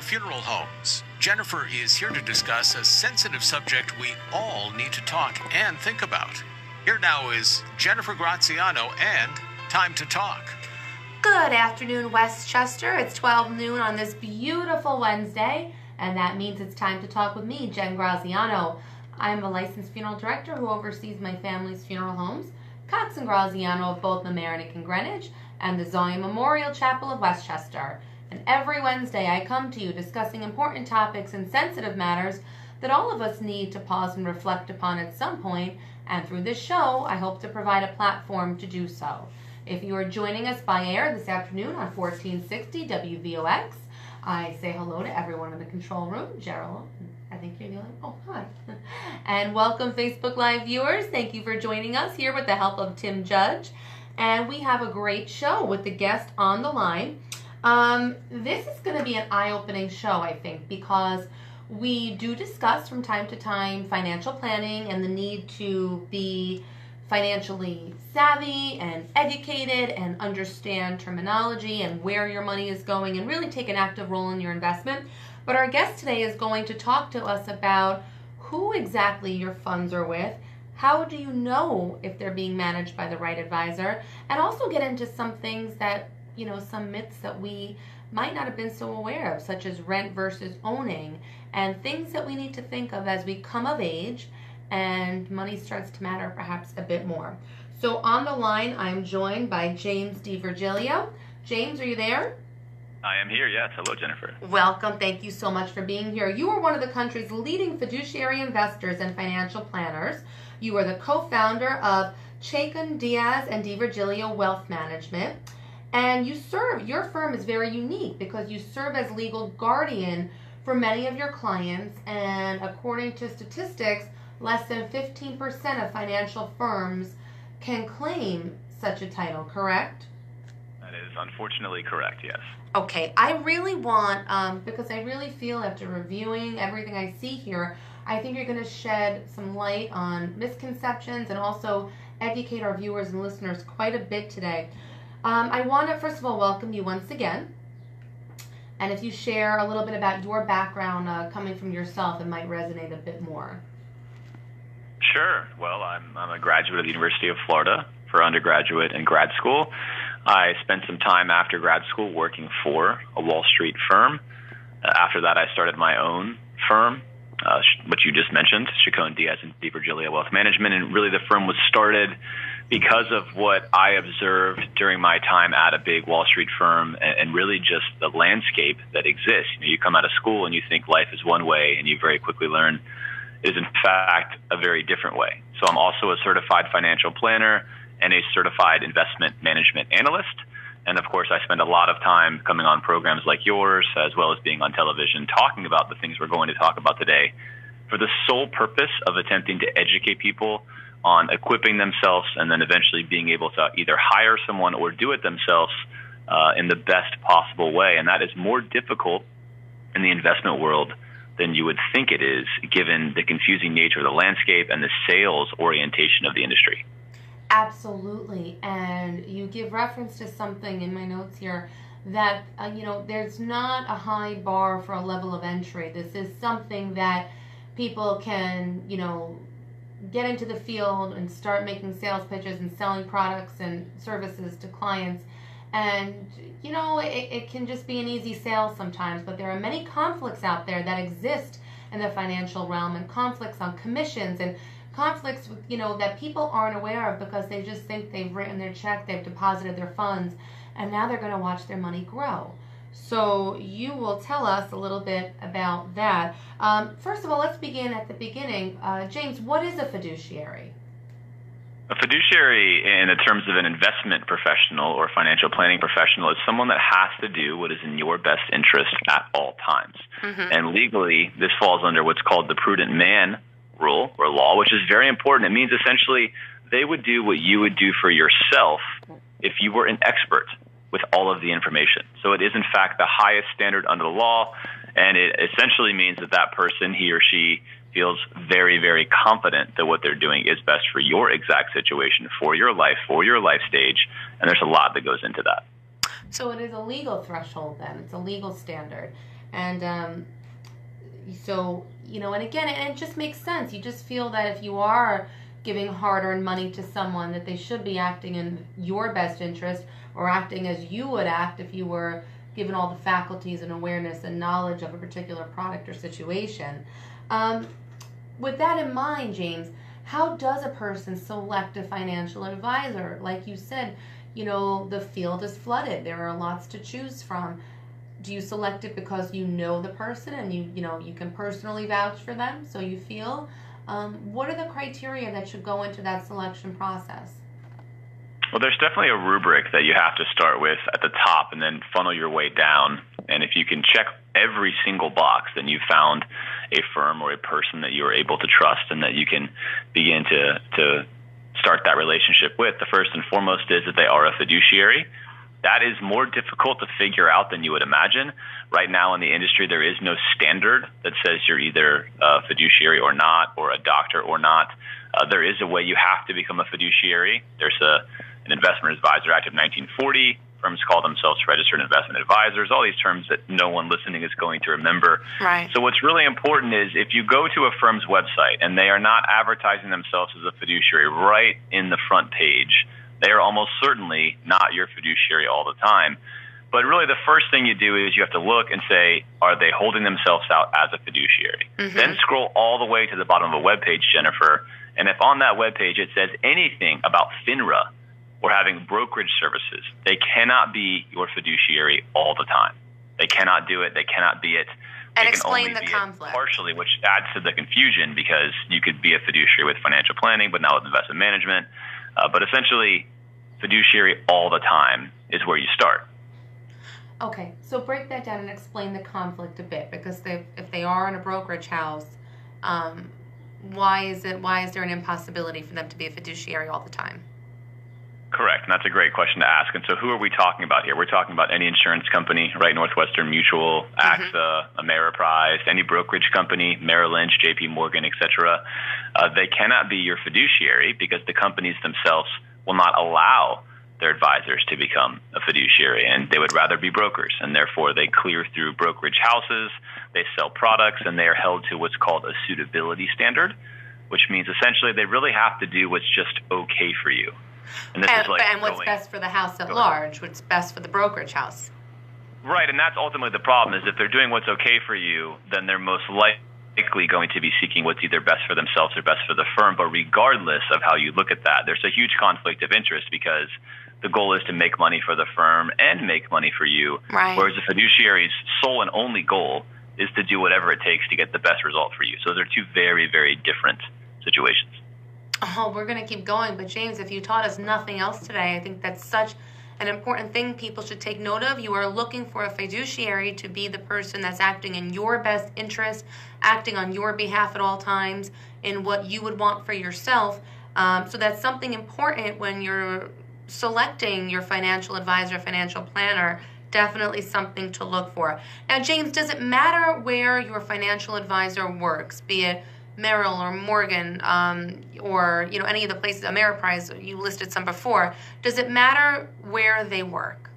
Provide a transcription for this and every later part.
Funeral homes. Jennifer is here to discuss a sensitive subject we all need to talk and think about. Here now is Jennifer Graziano and Time to Talk. Good afternoon, Westchester. It's 12 noon on this beautiful Wednesday, and that means it's time to talk with me, Jen Graziano. I'm a licensed funeral director who oversees my family's funeral homes, Cox and Graziano of both Mamaroneck and Greenwich, and the Zion Memorial Chapel of Westchester. And every Wednesday I come to you discussing important topics and sensitive matters that all of us need to pause and reflect upon at some point, and through this show I hope to provide a platform to do so. If you are joining us by air this afternoon on 1460 WVOX, I say hello to everyone in the control room. Gerald, I think you're the only. Oh, hi. And welcome Facebook Live viewers. Thank you for joining us here with the help of Tim Judge. And we have a great show with the guest on the line. This is going to be an eye-opening show, I think, because we do discuss from time to time financial planning and the need to be financially savvy and educated and understand terminology and where your money is going and really take an active role in your investment. But our guest today is going to talk to us about who exactly your funds are with, how do you know if they're being managed by the right advisor, and also get into some things that, you know, some myths that we might not have been so aware of, such as rent versus owning, and things that we need to think of as we come of age and money starts to matter perhaps a bit more. So on the line, I'm joined by James DiVigilio. James, are you there? I am here, yes. Hello, Jennifer. Welcome. Thank you so much for being here. You are one of the country's leading fiduciary investors and financial planners. You are the co-founder of Chacon, Diaz, and DiVigilio Wealth Management. And your firm is very unique because you serve as legal guardian for many of your clients. And according to statistics, less than 15% of financial firms can claim such a title, correct? That is unfortunately correct, yes. Okay, I really want, because I really feel after reviewing everything I see here, I think you're going to shed some light on misconceptions and also educate our viewers and listeners quite a bit today. I want to, first of all, welcome you once again. And if you share a little bit about your background coming from yourself, it might resonate a bit more. Sure. Well, I'm a graduate of the University of Florida for undergraduate and grad school. I spent some time after grad school working for a Wall Street firm. After that, I started my own firm, which you just mentioned, Chacon, Diaz, and DiVigilio Wealth Management. And really the firm was started because of what I observed during my time at a big Wall Street firm and really just the landscape that exists. You know, you come out of school and you think life is one way, and you very quickly learn it is in fact a very different way. So I'm also a certified financial planner and a certified investment management analyst. And of course, I spend a lot of time coming on programs like yours, as well as being on television, talking about the things we're going to talk about today for the sole purpose of attempting to educate people on equipping themselves and then eventually being able to either hire someone or do it themselves in the best possible way. And that is more difficult in the investment world than you would think it is, given the confusing nature of the landscape and the sales orientation of the industry. Absolutely. And you give reference to something in my notes here that, there's not a high bar for a level of entry. This is something that people can, get into the field and start making sales pitches and selling products and services to clients. And, it can just be an easy sale sometimes, but there are many conflicts out there that exist in the financial realm, and conflicts on commissions and conflicts with, that people aren't aware of because they just think they've written their check, they've deposited their funds, and now they're going to watch their money grow. So you will tell us a little bit about that. First of all, let's begin at the beginning. James, what is a fiduciary? A fiduciary, in the terms of an investment professional or financial planning professional, is someone that has to do what is in your best interest at all times. Mm-hmm. And legally, this falls under what's called the prudent man rule or law, which is very important. It means essentially they would do what you would do for yourself if you were an expert with all of the information. So it is, in fact, the highest standard under the law, and it essentially means that that person, he or she, feels very, very confident that what they're doing is best for your exact situation, for your life stage, and there's a lot that goes into that. So it is a legal threshold then. It's a legal standard. And so, and again, it just makes sense. You just feel that if you are giving hard-earned money to someone, that they should be acting in your best interest, or acting as you would act if you were given all the faculties and awareness and knowledge of a particular product or situation. With that in mind, James, how does a person select a financial advisor? Like you said, the field is flooded. There are lots to choose from. Do you select it because you know the person and you can personally vouch for them, so you feel? What are the criteria that should go into that selection process? Well, there's definitely a rubric that you have to start with at the top and then funnel your way down. And if you can check every single box, then you've found a firm or a person that you are able to trust and that you can begin to start that relationship with. The first and foremost is that they are a fiduciary. That is more difficult to figure out than you would imagine. Right now in the industry, there is no standard that says you're either a fiduciary or not, or a doctor or not. There is a way you have to become a fiduciary. There's an Investment Advisor Act of 1940. Firms call themselves registered investment advisors, all these terms that no one listening is going to remember. Right. So what's really important is if you go to a firm's website and they are not advertising themselves as a fiduciary right in the front page, they are almost certainly not your fiduciary all the time. But really the first thing you do is you have to look and say, are they holding themselves out as a fiduciary? Mm-hmm. Then scroll all the way to the bottom of a web page, Jennifer, and if on that web page it says anything about FINRA or having brokerage services, they cannot be your fiduciary all the time. They cannot do it. They cannot be it. And they explain can only the be conflict. Partially, which adds to the confusion because you could be a fiduciary with financial planning, but not with investment management. But essentially, fiduciary all the time is where you start. Okay, so break that down and explain the conflict a bit, because if they are in a brokerage house, why is there an impossibility for them to be a fiduciary all the time? Correct, and that's a great question to ask. And so who are we talking about here? We're talking about any insurance company, right? Northwestern Mutual, AXA, Ameriprise, any brokerage company, Merrill Lynch, JP Morgan, etc. They cannot be your fiduciary because the companies themselves will not allow their advisors to become a fiduciary, and they would rather be brokers, and therefore they clear through brokerage houses, they sell products, and they are held to what's called a suitability standard, which means essentially they really have to do what's just okay for you. And what's best for the house at large, what's best for the brokerage house. Right, and that's ultimately the problem, is if they're doing what's okay for you, then they're most likely going to be seeking what's either best for themselves or best for the firm. But regardless of how you look at that, there's a huge conflict of interest because the goal is to make money for the firm and make money for you, right. Whereas a fiduciary's sole and only goal is to do whatever it takes to get the best result for you. So they're two very, very different situations. Oh, we're going to keep going. But James, if you taught us nothing else today, I think that's such an important thing people should take note of. You are looking for a fiduciary to be the person that's acting in your best interest, acting on your behalf at all times, in what you would want for yourself. So that's something important when you're selecting your financial advisor, financial planner. Definitely something to look for. Now, James, does it matter where your financial advisor works, be it Merrill or Morgan, or any of the places, Ameriprise, you listed some before? Does it matter where they work?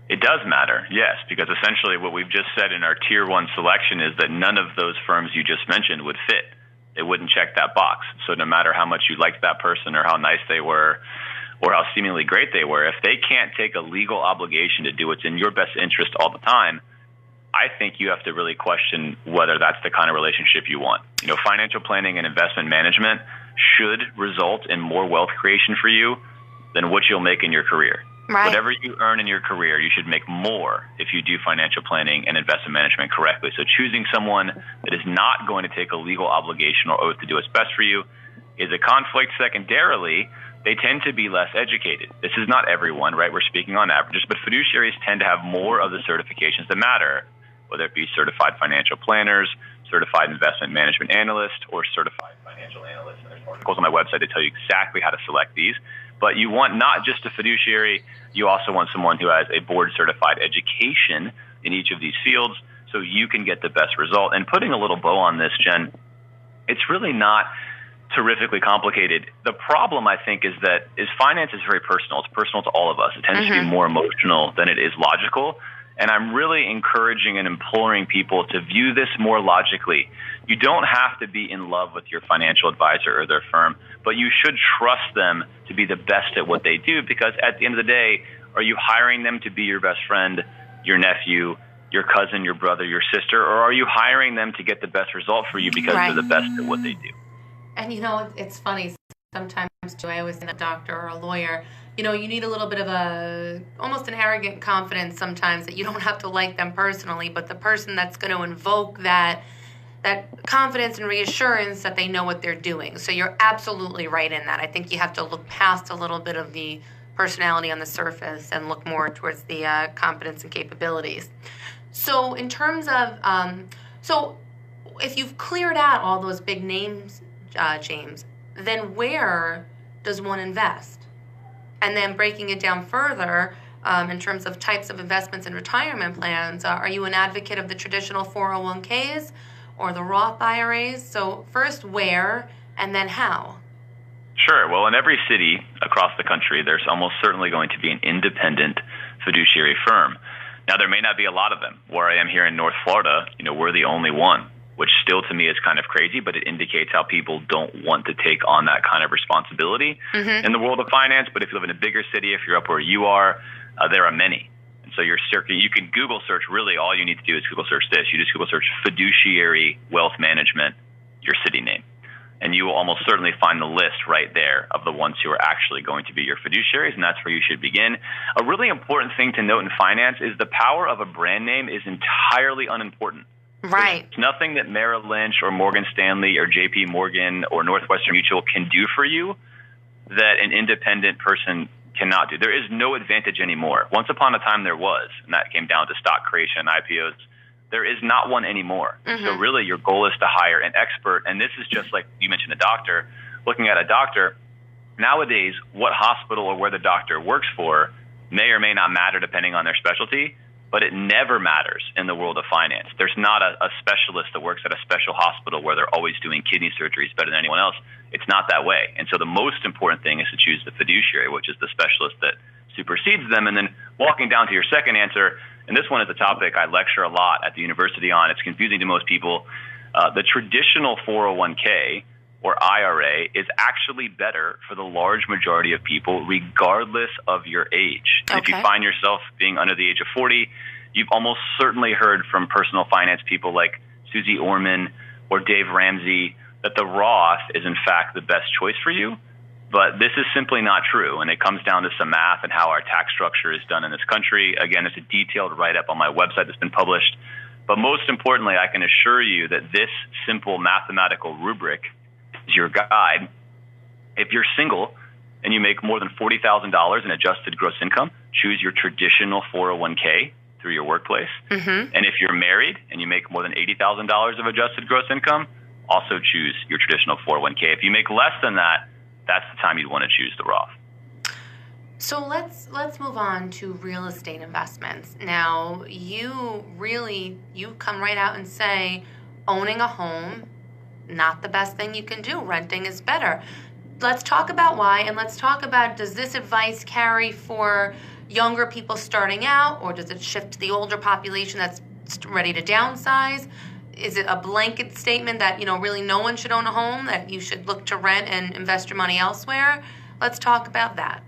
It does matter, yes, because essentially what we've just said in our Tier 1 selection is that none of those firms you just mentioned would fit. They wouldn't check that box. So no matter how much you liked that person or how nice they were or how seemingly great they were, if they can't take a legal obligation to do what's in your best interest all the time, I think you have to really question whether that's the kind of relationship you want. Financial planning and investment management should result in more wealth creation for you than what you'll make in your career. Right. Whatever you earn in your career, you should make more if you do financial planning and investment management correctly. So choosing someone that is not going to take a legal obligation or oath to do what's best for you is a conflict. Secondarily, they tend to be less educated. This is not everyone, right? We're speaking on averages, but fiduciaries tend to have more of the certifications that matter, whether it be certified financial planners, certified investment management analyst, or certified financial analyst. And there's articles on my website that tell you exactly how to select these. But you want not just a fiduciary, you also want someone who has a board-certified education in each of these fields so you can get the best result. And putting a little bow on this, Jen, it's really not terrifically complicated. The problem, I think, is finance is very personal. It's personal to all of us. It tends to be more emotional than it is logical. And I'm really encouraging and imploring people to view this more logically. You don't have to be in love with your financial advisor or their firm, but you should trust them to be the best at what they do, because at the end of the day, are you hiring them to be your best friend, your nephew, your cousin, your brother, your sister, or are you hiring them to get the best result for you because they're the best at what they do? And it's funny. Sometimes too, I always think a doctor or a lawyer, you need a little bit of almost an arrogant confidence sometimes that you don't have to like them personally, but the person that's going to invoke that confidence and reassurance that they know what they're doing. So you're absolutely right in that. I think you have to look past a little bit of the personality on the surface and look more towards the competence and capabilities. So in terms of, so if you've cleared out all those big names, James, then where does one invest? And then breaking it down further, in terms of types of investments and retirement plans, are you an advocate of the traditional 401ks or the Roth IRAs? So first, where, and then how? Sure. Well, in every city across the country, there's almost certainly going to be an independent fiduciary firm. Now, there may not be a lot of them. Where I am here in North Florida, we're the only one, which still to me is kind of crazy, but it indicates how people don't want to take on that kind of responsibility in the world of finance. But if you live in a bigger city, if you're up where you are, there are many. And so you can Google search, really all you need to do is Google search this. You just Google search fiduciary wealth management, your city name. And you will almost certainly find the list right there of the ones who are actually going to be your fiduciaries, and that's where you should begin. A really important thing to note in finance is the power of a brand name is entirely unimportant. Right. There's nothing that Merrill Lynch or Morgan Stanley or JP Morgan or Northwestern Mutual can do for you that an independent person cannot do. There is no advantage anymore. Once upon a time there was, and that came down to stock creation and IPOs. There is not one anymore. So really your goal is to hire an expert. And this is just like you mentioned a doctor. Looking at a doctor, nowadays what hospital or where the doctor works for may or may not matter depending on their specialty, but it never matters in the world of finance. There's not a specialist that works at a special hospital where they're always doing kidney surgeries better than anyone else. It's not that way. And so the most important thing is to choose the fiduciary, which is the specialist that supersedes them. And then walking down to your second answer, and this one is a topic I lecture a lot at the university on. It's confusing to most people. The traditional 401k or IRA is actually better for the large majority of people, regardless of your age. Okay. If you find yourself being under the age of 40, you've almost certainly heard from personal finance people like Susie Orman or Dave Ramsey that the Roth is, in fact, the best choice for you. But this is simply not true, and it comes down to some math and how our tax structure is done in this country. Again, it's a detailed write-up on my website that's been published. But most importantly, I can assure you that this simple mathematical rubric is your guide. If you're single and you make more than $40,000 in adjusted gross income, choose your traditional 401k through your workplace. And if you're married and you make more than $80,000 of adjusted gross income, also choose your traditional 401k. If you make less than that, that's the time you'd want to choose the Roth. So let's move on to real estate investments. Now, you come right out and say owning a home, not the best thing you can do. Renting is better. Let's talk about why, and let's talk about, does this advice carry for younger people starting out, or does it shift to the older population that's ready to downsize? Is it a blanket statement that, really no one should own a home, that you should look to rent and invest your money elsewhere? Let's talk about that.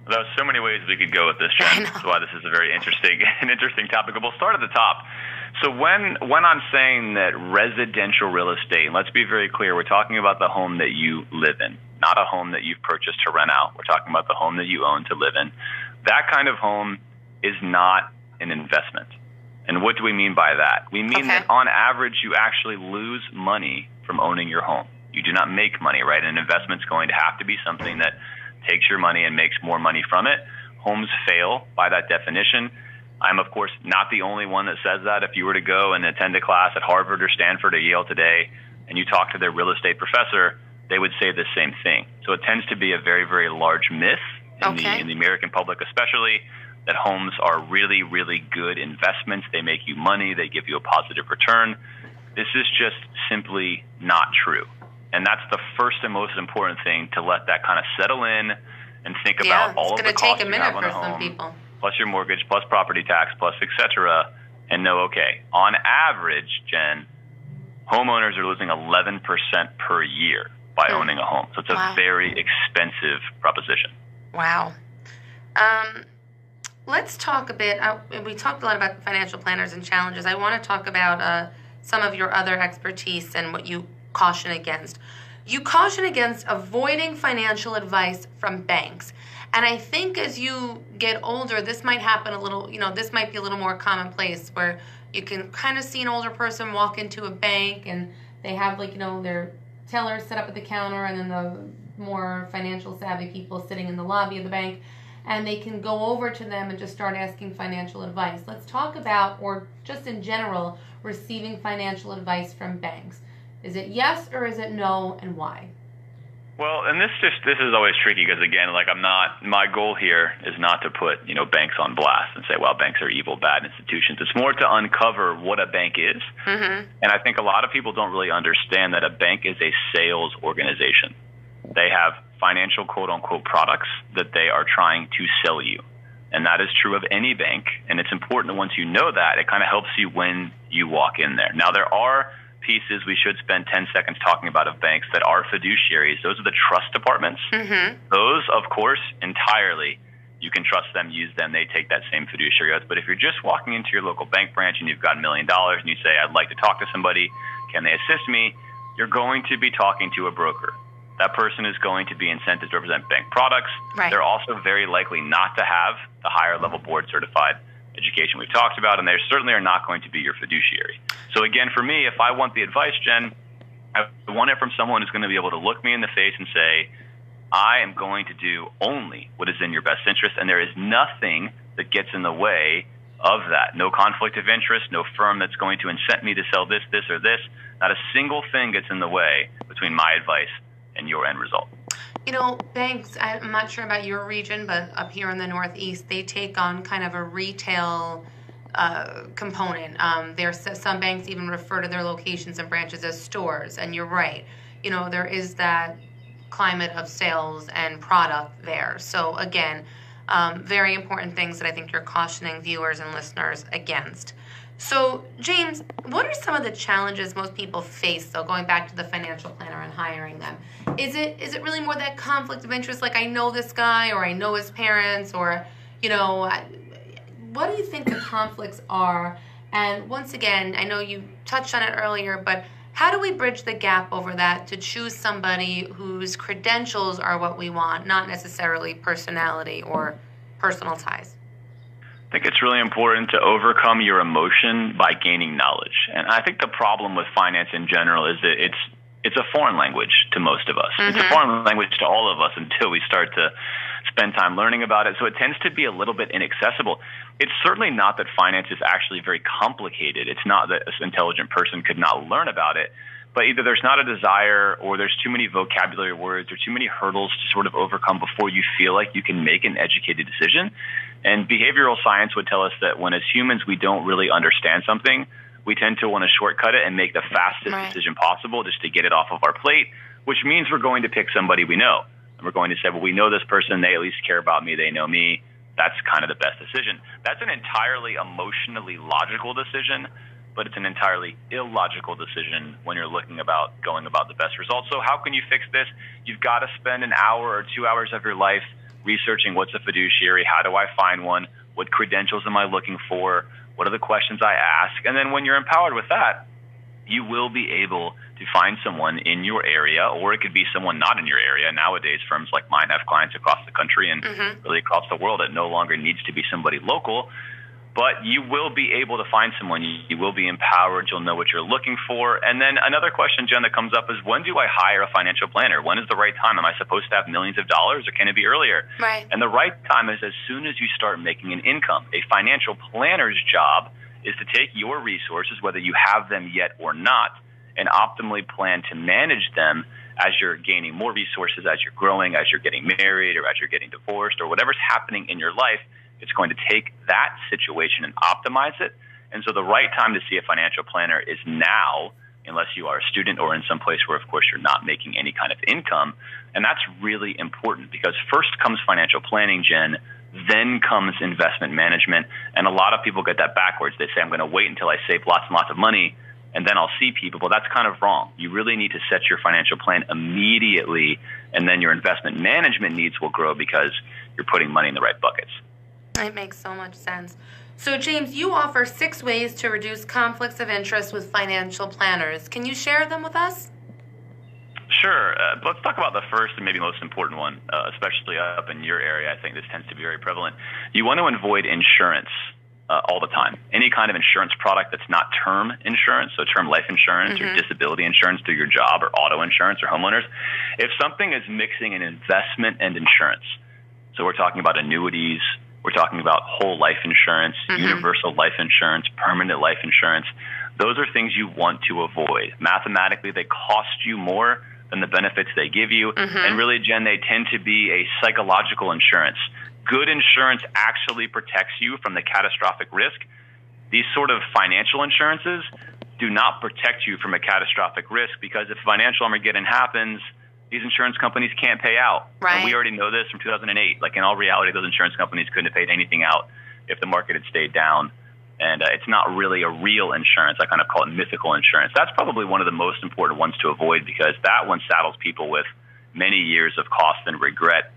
There's so many ways we could go with this, Jen. That's why this is a very interesting topic. But we'll start at the top. So when I'm saying that residential real estate, and let's be very clear, we're talking about the home that you live in, not a home that you've purchased to rent out. We're talking about the home that you own to live in. That kind of home is not an investment. And what do we mean by that? We mean that on average, you actually lose money from owning your home. You do not make money, right? An investment's going to have to be something that takes your money and makes more money from it. Homes fail by that definition. I'm, of course, not the only one that says that. If you were to go and attend a class at Harvard or Stanford or Yale today and you talk to their real estate professor, they would say the same thing. So it tends to be a very, very large myth in the American public especially, that homes are really, really good investments. They make you money. They give you a positive return. This is just simply not true. And that's the first and most important thing, to let that kind of settle in and think about all of the costs you have on a home. It's going to take a minute for some people. plus your mortgage, plus property tax, plus et cetera, and know, okay, on average, Jen, homeowners are losing 11% per year by owning a home. So it's a very expensive proposition. Wow. Let's talk a bit. We talked a lot about financial planners and challenges. I want to talk about some of your other expertise and what you caution against. You caution against avoiding financial advice from banks. And I think as you get older, this might happen a little, this might be a little more commonplace where you can kind of see an older person walk into a bank and they have their tellers set up at the counter and then the more financial savvy people sitting in the lobby of the bank, and they can go over to them and just start asking financial advice. Let's talk about, or just in general, receiving financial advice from banks. Is it yes or is it no, and why? Well, and this is always tricky because, again, my goal here is not to put, banks on blast and say, well, banks are evil, bad institutions. It's more to uncover what a bank is. Mm-hmm. And I think a lot of people don't really understand that a bank is a sales organization. They have financial quote-unquote products that they are trying to sell you. And that is true of any bank. And it's important that once you know that, it kind of helps you when you walk in there. Now, there are pieces we should spend 10 seconds talking about of banks that are fiduciaries. Those are the trust departments. Mm-hmm. Those, of course, entirely, you can trust them, use them. They take that same fiduciary oath. But if you're just walking into your local bank branch and you've got $1 million and you say, I'd like to talk to somebody, can they assist me? You're going to be talking to a broker. That person is going to be incented to represent bank products. Right. They're also very likely not to have the higher level board certified education we've talked about, and they certainly are not going to be your fiduciary. So again, for me, if I want the advice, Jen, I want it from someone who's going to be able to look me in the face and say, I am going to do only what is in your best interest, and there is nothing that gets in the way of that. No conflict of interest, no firm that's going to incent me to sell this, this, or this. Not a single thing gets in the way between my advice and your end result. Banks, I'm not sure about your region, but up here in the Northeast, they take on kind of a retail component. Some banks even refer to their locations and branches as stores, and you're right. There is that climate of sales and product there. So again, very important things that I think you're cautioning viewers and listeners against. So, James, what are some of the challenges most people face, though, going back to the financial planner and hiring them? Is it really more that conflict of interest, like I know this guy or I know his parents, or, what do you think the conflicts are? And once again, I know you touched on it earlier, but how do we bridge the gap over that to choose somebody whose credentials are what we want, not necessarily personality or personal ties? I think it's really important to overcome your emotion by gaining knowledge. And I think the problem with finance in general is that it's a foreign language to most of us. Mm-hmm. It's a foreign language to all of us until we start to spend time learning about it. So it tends to be a little bit inaccessible. It's certainly not that finance is actually very complicated. It's not that an intelligent person could not learn about it. But either there's not a desire, or there's too many vocabulary words, or too many hurdles to sort of overcome before you feel like you can make an educated decision. And behavioral science would tell us that when as humans we don't really understand something, we tend to want to shortcut it and make the fastest decision possible just to get it off of our plate, which means we're going to pick somebody we know. And we're going to say, well, we know this person, they at least care about me, they know me. That's kind of the best decision. That's an entirely emotionally logical decision, but it's an entirely illogical decision when you're looking about going about the best results. So how can you fix this? You've got to spend an hour or 2 hours of your life researching what's a fiduciary, how do I find one, what credentials am I looking for, what are the questions I ask, and then when you're empowered with that, you will be able to find someone in your area, or it could be someone not in your area. Nowadays, firms like mine have clients across the country and really across the world. It no longer needs to be somebody local. But you will be able to find someone. You will be empowered. You'll know what you're looking for. And then another question, Jen, that comes up is, when do I hire a financial planner? When is the right time? Am I supposed to have millions of dollars, or can it be earlier? Right. And the right time is as soon as you start making an income. A financial planner's job is to take your resources, whether you have them yet or not, and optimally plan to manage them as you're gaining more resources, as you're growing, as you're getting married, or as you're getting divorced, or whatever's happening in your life. It's going to take that situation and optimize it. And so the right time to see a financial planner is now, unless you are a student or in some place where, of course, you're not making any kind of income. And that's really important, because first comes financial planning, Jen, then comes investment management. And a lot of people get that backwards. They say, I'm going to wait until I save lots and lots of money, and then I'll see people. Well, that's kind of wrong. You really need to set your financial plan immediately, and then your investment management needs will grow because you're putting money in the right buckets. It makes so much sense. So, James, you offer 6 ways to reduce conflicts of interest with financial planners. Can you share them with us? Sure. Let's talk about the first and maybe most important one, especially up in your area. I think this tends to be very prevalent. You want to avoid insurance all the time. Any kind of insurance product that's not term insurance, so term life insurance or disability insurance through your job or auto insurance or homeowners. If something is mixing an investment and insurance, so we're talking about annuities, we're talking about whole life insurance, universal life insurance, permanent life insurance, those are things you want to avoid. Mathematically, they cost you more than the benefits they give you. And really, Jen, they tend to be a psychological insurance. Good insurance actually protects you from the catastrophic risk. These sort of financial insurances do not protect you from a catastrophic risk, because if financial Armageddon happens, these insurance companies can't pay out. Right. And we already know this from 2008. Like, in all reality, those insurance companies couldn't have paid anything out if the market had stayed down. And it's not really a real insurance. I kind of call it mythical insurance. That's probably one of the most important ones to avoid, because that one saddles people with many years of cost and regret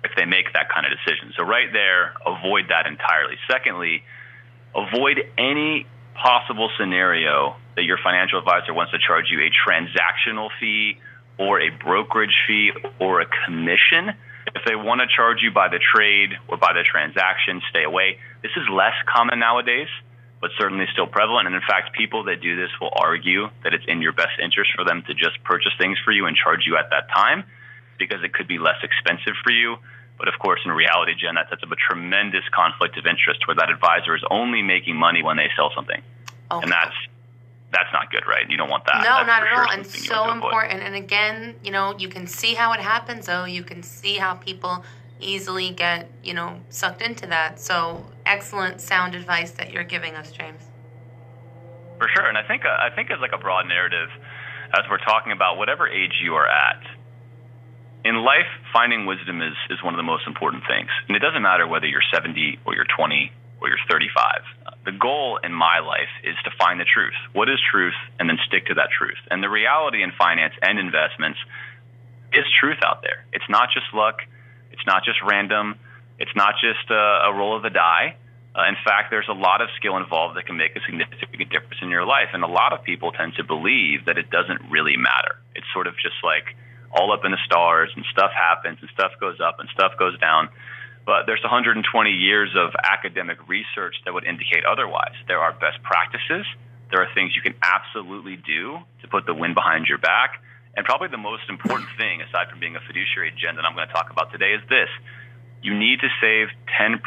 if they make that kind of decision. So right there, avoid that entirely. Secondly, avoid any possible scenario that your financial advisor wants to charge you a transactional fee or a brokerage fee or a commission. If they want to charge you by the trade or by the transaction, stay away. This is less common nowadays, but certainly still prevalent. And in fact, people that do this will argue that it's in your best interest for them to just purchase things for you and charge you at that time, because it could be less expensive for you. But of course, in reality, Jen, that sets up a tremendous conflict of interest where that advisor is only making money when they sell something. Okay. And that's not good, right? You don't want that. No, that's not at sure all. And so important. And again, you can see how it happens, though. You can see how people easily get, sucked into that. So excellent sound advice that you're giving us, James. For sure. And I think as like a broad narrative, as we're talking about whatever age you are at, in life, finding wisdom is one of the most important things. And it doesn't matter whether you're 70 or you're 20 or you're 35. The goal in my life is to find the truth. What is truth? And then stick to that truth. And the reality in finance and investments is truth out there. It's not just luck. It's not just random. It's not just a roll of the die. In fact, there's a lot of skill involved that can make a significant difference in your life. And a lot of people tend to believe that it doesn't really matter. It's sort of just like all up in the stars, and stuff happens and stuff goes up and stuff goes down. But there's 120 years of academic research that would indicate otherwise. There are best practices. There are things you can absolutely do to put the wind behind your back. And probably the most important thing, aside from being a fiduciary, Jen, that I'm going to talk about today is this. You need to save 10%,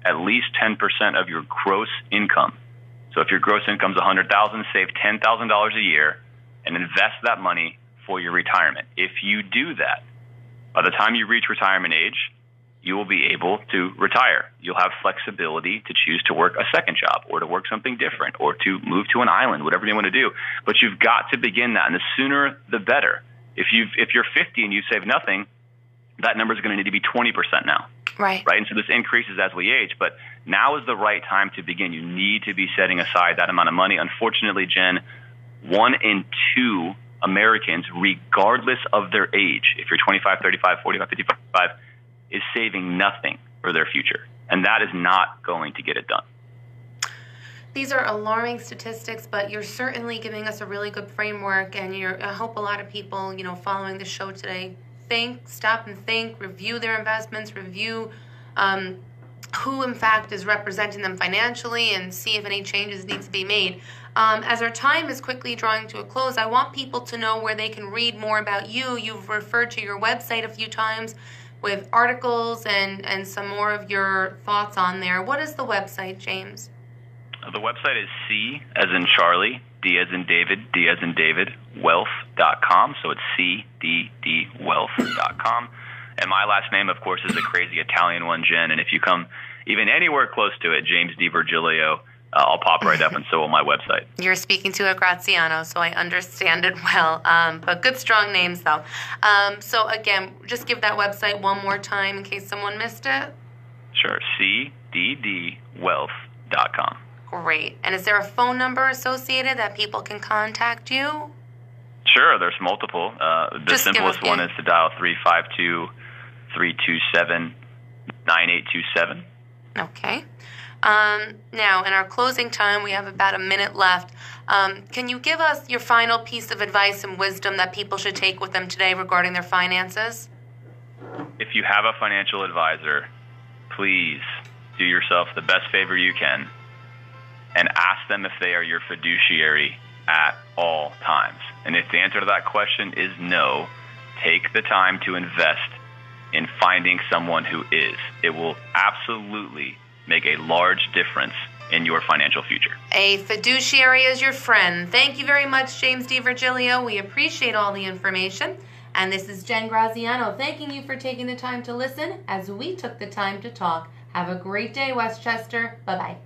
at least 10% of your gross income. So if your gross income is $100,000, save $10,000 a year and invest that money for your retirement. If you do that, by the time you reach retirement age, you will be able to retire. You'll have flexibility to choose to work a second job or to work something different or to move to an island, whatever you want to do. But you've got to begin that, and the sooner the better. If you're 50 and you save nothing, that number is going to need to be 20% now. Right. And so this increases as we age, but now is the right time to begin. You need to be setting aside that amount of money. Unfortunately, Jen, 1 in 2 Americans, regardless of their age, if you're 25, 35, 45, 55, is saving nothing for their future. And that is not going to get it done. These are alarming statistics, but you're certainly giving us a really good framework, and I hope a lot of people, following the show today, stop and think, review their investments, review who in fact is representing them financially, and see if any changes need to be made. As our time is quickly drawing to a close, I want people to know where they can read more about you. You've referred to your website a few times with articles and some more of your thoughts on there. What is the website, James? The website is C as in Charlie, D as in David, D as in David, wealth.com. So it's cddwealth.com. And my last name, of course, is a crazy Italian one, Jen. And if you come even anywhere close to it, James DiVigilio, I'll pop right up, and so will my website. You're speaking to a Graziano, so I understand it well. But good, strong names, though. So again, just give that website one more time in case someone missed it. Sure, cddwealth.com. Great. And is there a phone number associated that people can contact you? Sure, there's multiple. The Just simplest one is to dial 352-327-9827. Okay. Now, in our closing time, we have about a minute left. Can you give us your final piece of advice and wisdom that people should take with them today regarding their finances? If you have a financial advisor, please do yourself the best favor you can and ask them if they are your fiduciary at all times. And if the answer to that question is no, take the time to invest in finding someone who is. It will absolutely make a large difference in your financial future. A fiduciary is your friend. Thank you very much, James DiVigilio. We appreciate all the information. And this is Jen Graziano thanking you for taking the time to listen as we took the time to talk. Have a great day, Westchester. Bye-bye.